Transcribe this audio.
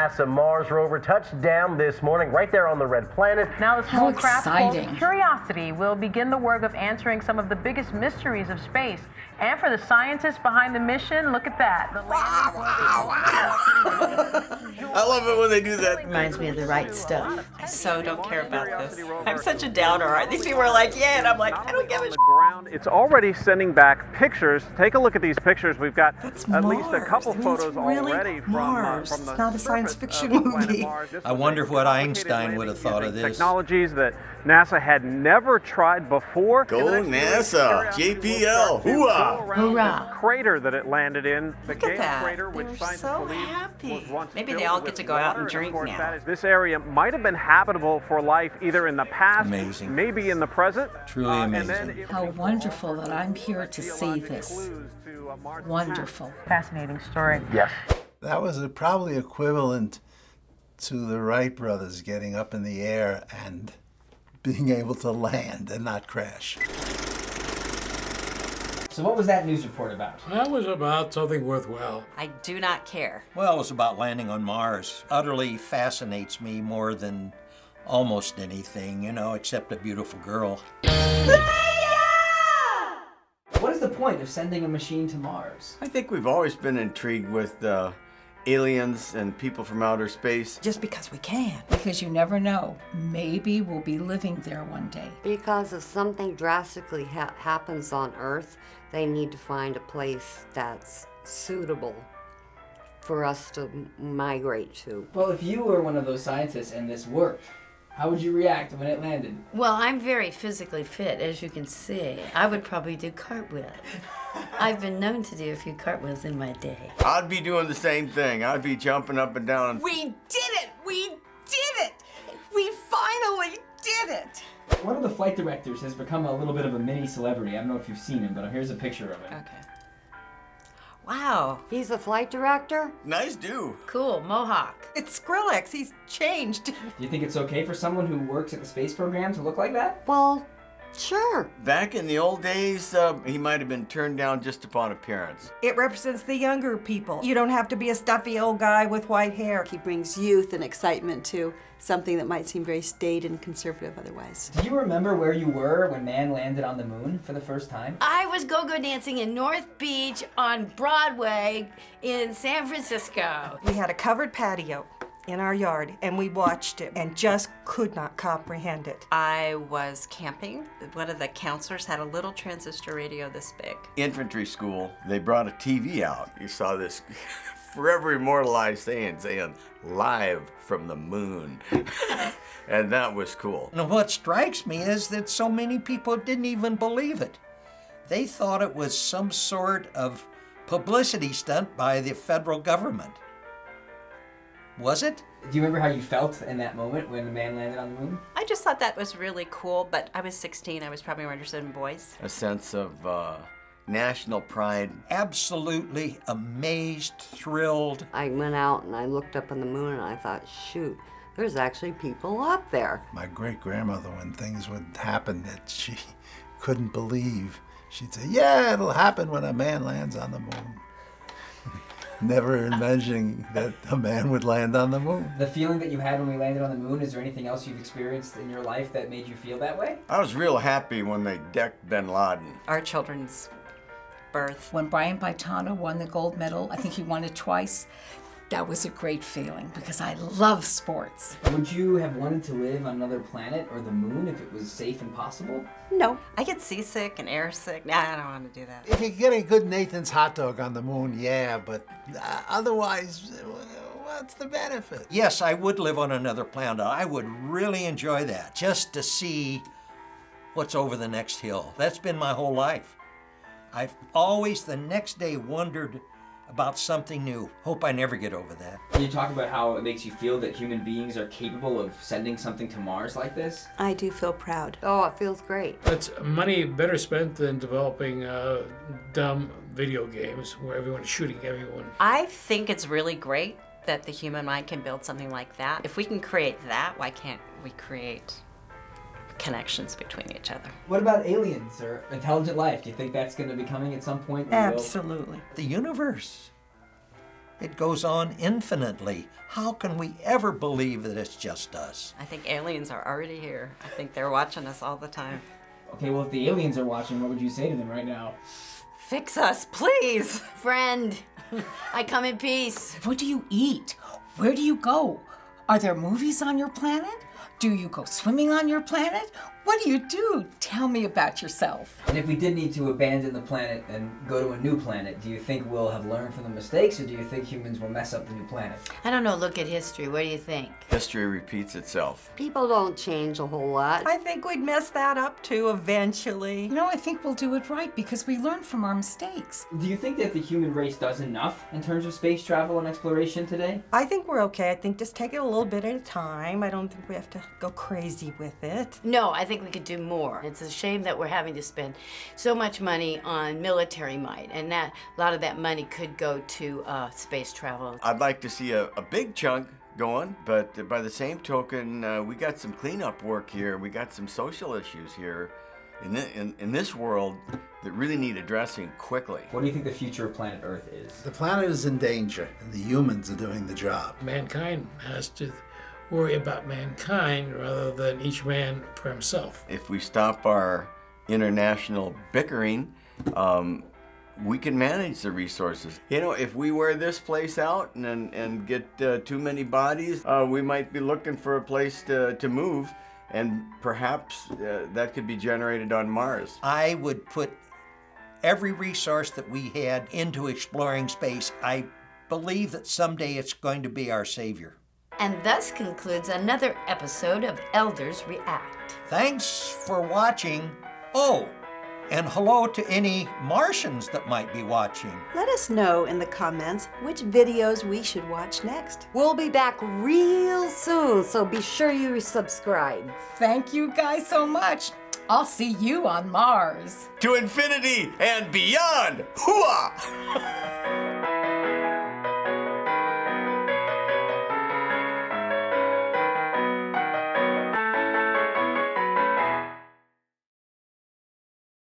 NASA Mars rover touched down this morning right there on the red planet. Now the small craft called exciting. Curiosity will begin the work of answering some of the biggest mysteries of space. And for the scientists behind the mission, look at that. The I love it when they do that. Reminds me of the right stuff. I so don't care about this. I'm such a downer. These people are like, yeah, and I'm like, I don't give a shit. It's already sending back pictures. Take a look at these pictures. We've got at least a couple photos already from the It's not a science fiction movie. I wonder what Einstein would have thought of this. Technologies that NASA had never tried before. Go NASA! JPL! Hooah! Hurrah. The crater that it landed in, the Look at Gale that. crater, They which were scientists so believe happy. was once Maybe they filled all with get to go out and water. drink Of course, now. this area might have been habitable for life either in the past, Amazing. maybe in the present. Truly amazing. How wonderful that I'm here to see this. Wonderful. Fascinating story. Yes. That was probably equivalent to the Wright brothers getting up in the air and being able to land and not crash. So what was that news report about? That was about something worthwhile. I do not care. Well, it was about landing on Mars. Utterly fascinates me more than almost anything, except a beautiful girl. What is the point of sending a machine to Mars? I think we've always been intrigued with aliens and people from outer space. Just because we can. Because you never know. Maybe we'll be living there one day. Because if something drastically happens on Earth, they need to find a place that's suitable for us to migrate to. Well, if you were one of those scientists and this worked, how would you react when it landed? Well, I'm very physically fit, as you can see. I would probably do cartwheels. I've been known to do a few cartwheels in my day. I'd be doing the same thing. I'd be jumping up and down. We did it! We did it! We finally did it! One of the flight directors has become a little bit of a mini celebrity. I don't know if you've seen him, but here's a picture of him. Okay. Wow. He's a flight director? Nice dude. Cool, mohawk. It's Skrillex. He's changed. Do you think it's okay for someone who works at the space program to look like that? Well, sure. Back in the old days, he might have been turned down just upon appearance. It represents the younger people. You don't have to be a stuffy old guy with white hair. He brings youth and excitement to something that might seem very staid and conservative otherwise. Do you remember where you were when man landed on the moon for the first time? I was go-go dancing in North Beach on Broadway in San Francisco. We had a covered patio in our yard, and we watched it and just could not comprehend it. I was camping. One of the counselors had a little transistor radio this big. Infantry school, they brought a TV out. You saw this forever immortalized saying live from the moon. And that was cool. Now, what strikes me is that so many people didn't even believe it. They thought it was some sort of publicity stunt by the federal government. Was it? Do you remember how you felt in that moment when the man landed on the moon? I just thought that was really cool, but I was 16. I was probably more interested in boys. A sense of national pride. Absolutely amazed, thrilled. I went out and I looked up on the moon and I thought, shoot, there's actually people up there. My great-grandmother, when things would happen that she couldn't believe, she'd say, yeah, it'll happen when a man lands on the moon. Never imagining that a man would land on the moon. The feeling that you had when we landed on the moon, is there anything else you've experienced in your life that made you feel that way? I was real happy when they decked bin Laden. Our children's birth. When Brian Baitano won the gold medal, I think he won it twice, that was a great feeling because I love sports. Would you have wanted to live on another planet or the moon if it was safe and possible? No. I get seasick and airsick. Nah, I don't want to do that. If you get a good Nathan's hot dog on the moon, yeah, but otherwise, what's the benefit? Yes, I would live on another planet. I would really enjoy that, just to see what's over the next hill. That's been my whole life. I've always, the next day, wondered about something new. Hope I never get over that. Can you talk about how it makes you feel that human beings are capable of sending something to Mars like this? I do feel proud. Oh, it feels great. It's money better spent than developing dumb video games where everyone's shooting everyone. I think it's really great that the human mind can build something like that. If we can create that, why can't we create connections between each other? What about aliens or intelligent life? Do you think that's going to be coming at some point? Absolutely. The universe. It goes on infinitely. How can we ever believe that it's just us? I think aliens are already here. I think they're watching us all the time. Okay, well, if the aliens are watching, what would you say to them right now? Fix us, please. Friend, I come in peace. What do you eat? Where do you go? Are there movies on your planet? Do you go swimming on your planet? What do you do? Tell me about yourself. And if we did need to abandon the planet and go to a new planet, do you think we'll have learned from the mistakes, or do you think humans will mess up the new planet? I don't know, look at history. What do you think? History repeats itself. People don't change a whole lot. I think we'd mess that up too eventually. You know, I think we'll do it right because we learn from our mistakes. Do you think that the human race does enough in terms of space travel and exploration today? I think we're okay. I think just take it a little bit at a time. I don't think we have to go crazy with it. No, I think we could do more. It's a shame that we're having to spend so much money on military might, and that a lot of that money could go to space travel. I'd like to see a big chunk going, but by the same token, we got some cleanup work here. We got some social issues here in this world that really need addressing quickly. What do you think the future of planet Earth is? The planet is in danger, and the humans are doing the job. Mankind has to worry about mankind rather than each man for himself. If we stop our international bickering, we can manage the resources. You know, if we wear this place out and get too many bodies, we might be looking for a place to move, and perhaps that could be generated on Mars. I would put every resource that we had into exploring space. I believe that someday it's going to be our savior. And thus concludes another episode of Elders React. Thanks for watching. Oh, and hello to any Martians that might be watching. Let us know in the comments which videos we should watch next. We'll be back real soon, so be sure you subscribe. Thank you guys so much. I'll see you on Mars. To infinity and beyond! Hooah!